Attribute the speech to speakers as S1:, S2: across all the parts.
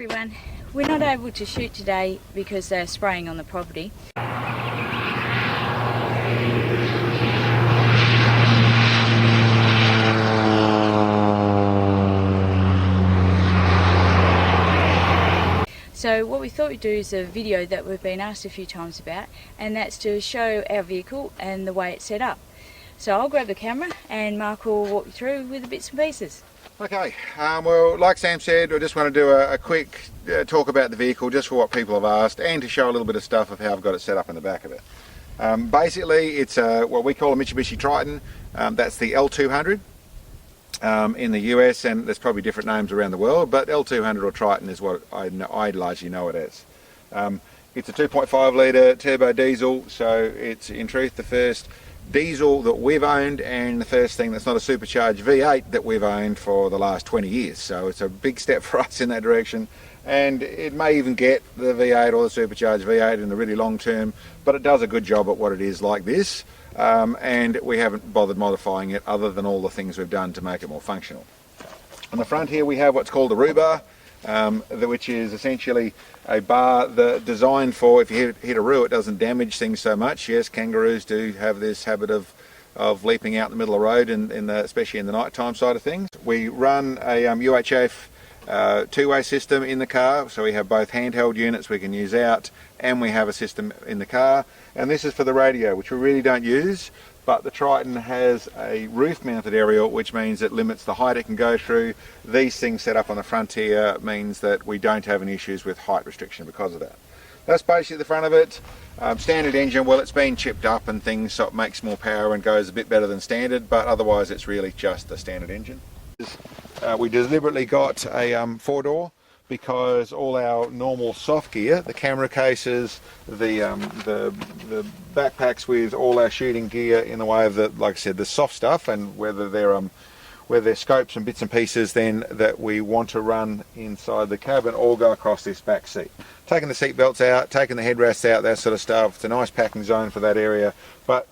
S1: everyone. We're not able to shoot today because they're spraying on the property. So what we thought we'd do is a video that we've been asked a few times about, and that's to show our vehicle and the way it's set up. So I'll grab the camera and Mark will walk you through with the bits and pieces.
S2: Okay, well, like Sam said, I just want to do a quick talk about the vehicle just for what people have asked, and to show a little bit of stuff of how I've got it set up in the back of it. Basically, it's what we call a Mitsubishi Triton. That's the L200 in the US, and there's probably different names around the world, but L200 or Triton is what I largely know it as. It's a 2.5 litre turbo diesel, so it's in truth the first diesel that we've owned, and the first thing that's not a supercharged V8 that we've owned for the last 20 years. So it's a big step for us in that direction, and it may even get the V8 or the supercharged V8 in the really long term, but it does a good job at what it is like this, and we haven't bothered modifying it other than all the things we've done to make it more functional. On the front here we have what's called a roo bar, which is essentially a bar that designed for, if you hit a roo, it doesn't damage things so much. Yes, kangaroos do have this habit of leaping out in the middle of the road, especially in the nighttime side of things. We run a UHF two-way system in the car, so we have both handheld units we can use out, and we have a system in the car, and this is for the radio, which we really don't use. But the Triton has a roof mounted aerial, which means it limits the height it can go through. These things set up on the front here means that we don't have any issues with height restriction because of that. That's basically the front of it. Standard engine, well, it's been chipped up and things, so it makes more power and goes a bit better than standard, but otherwise it's really just the standard engine. We deliberately got a 4-door because all our normal soft gear, the camera cases, the backpacks with all our shooting gear in the way of the, like I said, the soft stuff, and whether they're scopes and bits and pieces then that we want to run inside the cabin, all go across this back seat. Taking the seat belts out, taking the headrests out, that sort of stuff. It's a nice packing zone for that area, but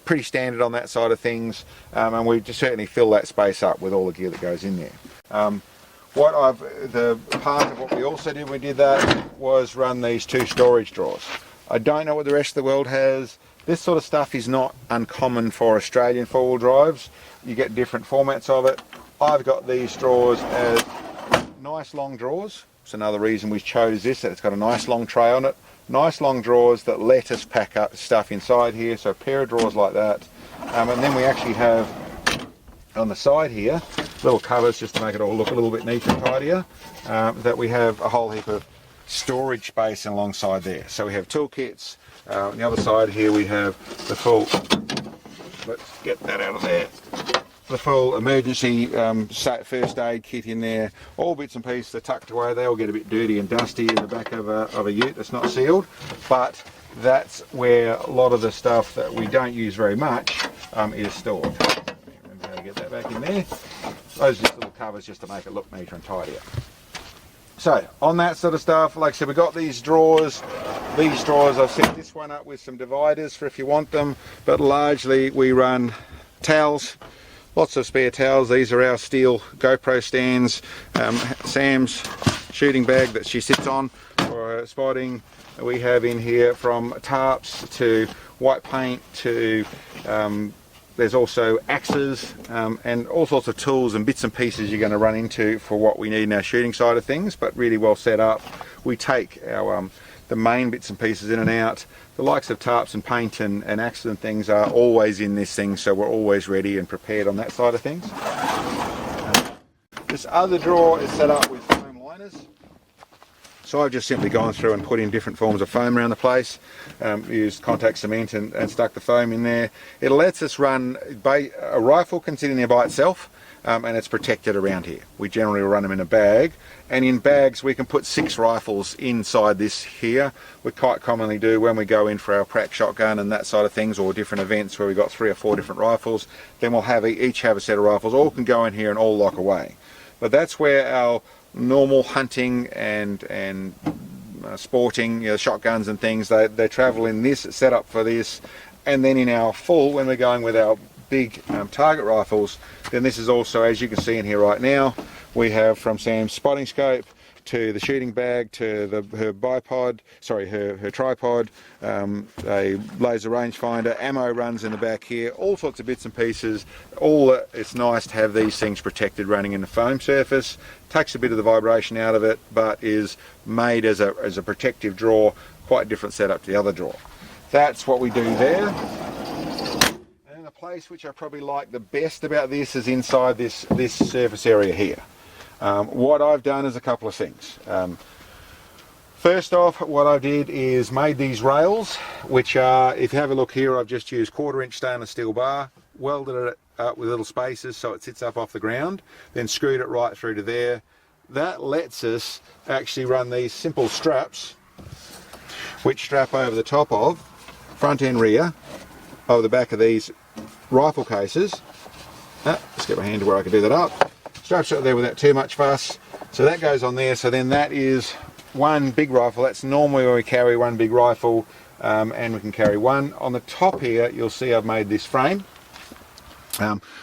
S2: pretty standard on that side of things, and we just certainly fill that space up with all the gear that goes in there. The part of what we also did when we did that was run these two storage drawers. I don't know what the rest of the world has. This sort of stuff is not uncommon for Australian four-wheel drives. You get different formats of it. I've got these drawers as nice long drawers. It's another reason we chose this, that it's got a nice long tray on it. Nice long drawers that let us pack up stuff inside here, so a pair of drawers like that. And then we actually have on the side here little covers just to make it all look a little bit neater and tidier, that we have a whole heap of storage space alongside there. So we have toolkits. On the other side here we have the full, let's get that out of there, the full emergency first aid kit in there. All bits and pieces are tucked away. They all get a bit dirty and dusty in the back of a ute that's not sealed, but that's where a lot of the stuff that we don't use very much is stored. Remember how to get that back in there. Those are just little covers just to make it look neater and tidier. So on that sort of stuff, like I said, we've got these drawers. These drawers, I've set this one up with some dividers for if you want them, but largely we run towels, lots of spare towels. These are our steel Gopro Stands, Sam's shooting bag that she sits on for spotting. We have in here from tarps to white paint to there's also axes and all sorts of tools and bits and pieces you're going to run into for what we need in our shooting side of things, but really well set up. We take our the main bits and pieces in and out. The likes of tarps and paint and axes and things are always in this thing, so we're always ready and prepared on that side of things. This other drawer is set up with foam liners. So I've just simply gone through and put in different forms of foam around the place, used contact cement and stuck the foam in there. It lets us run, a rifle can sit in there by itself, and it's protected around here. We generally run them in a bag, and in bags we can put 6 rifles inside this here. We quite commonly do when we go in for our prac shotgun and that side of things, or different events where we've got 3 or 4 different rifles, then we'll have each have a set of rifles, all can go in here and all lock away. But that's where our normal hunting and sporting, shotguns and things, they travel in this, set up for this. And then in our full, when we're going with our big target rifles, then this is also, as you can see in here right now, we have from Sam's spotting scope to the shooting bag, to her bipod, sorry, her tripod, a laser rangefinder, ammo runs in the back here, all sorts of bits and pieces. It's nice to have these things protected running in the foam surface. Takes a bit of the vibration out of it, but is made as a protective drawer. Quite a different setup to the other drawer. That's what we do there. And the place which I probably like the best about this is inside this surface area here. What I've done is a couple of things. First off, what I did is made these rails, which are, if you have a look here, I've just used 1/4" stainless steel bar, welded it up with little spaces so it sits up off the ground, then screwed it right through to there. That lets us actually run these simple straps, which strap over the top of, front and rear, over the back of these rifle cases. Let's get my hand to where I can do that up. Straps it there without too much fuss. So that goes on there, so then that is one big rifle. That's normally when we carry one big rifle, and we can carry one. On the top here, you'll see I've made this frame,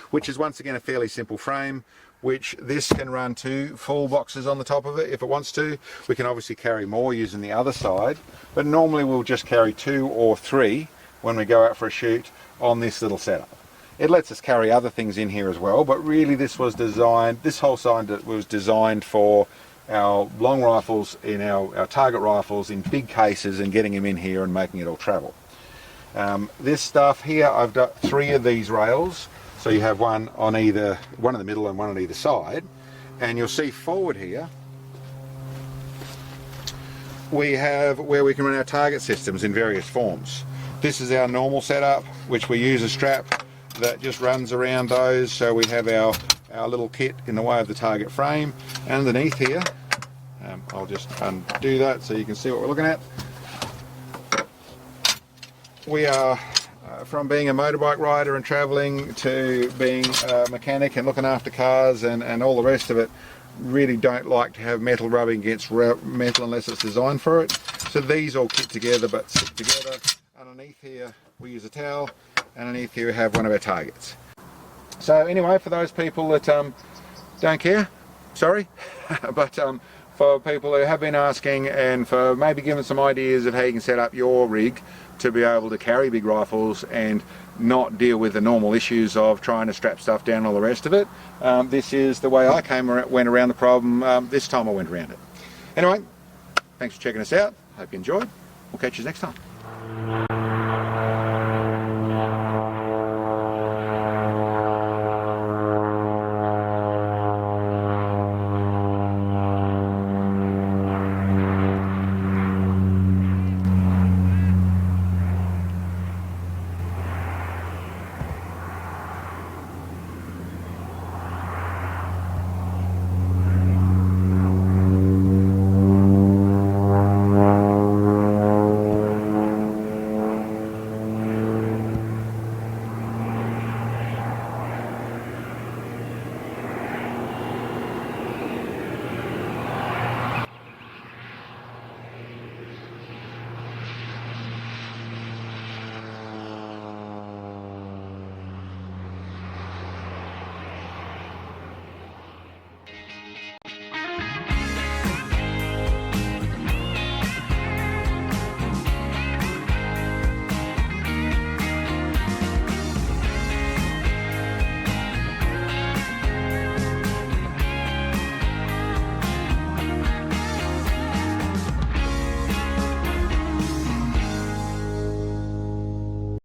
S2: which is once again a fairly simple frame, which this can run 2 full boxes on the top of it if it wants to. We can obviously carry more using the other side, but normally we'll just carry 2 or 3 when we go out for a shoot on this little setup. It lets us carry other things in here as well, but really this whole side was designed for our long rifles, in our target rifles in big cases, and getting them in here and making it all travel. This stuff here, I've done 3 of these rails. So you have one in the middle and one on either side, and you'll see forward here we have where we can run our target systems in various forms. This is our normal setup, which we use a strap that just runs around those, so we have our little kit in the way of the target frame. And underneath here, I'll just undo that so you can see what we're looking at. We are from being a motorbike rider and travelling to being a mechanic and looking after cars and all the rest of it, really don't like to have metal rubbing against metal unless it's designed for it. So these all kit together but stick together. Underneath here we use a towel, and underneath here we have one of our targets. So anyway, for those people that don't care, sorry, but for people who have been asking, and for maybe giving some ideas of how you can set up your rig to be able to carry big rifles and not deal with the normal issues of trying to strap stuff down and all the rest of it. This is the way I went around the problem. This time I went around it. Anyway, thanks for checking us out. Hope you enjoyed. We'll catch you next time.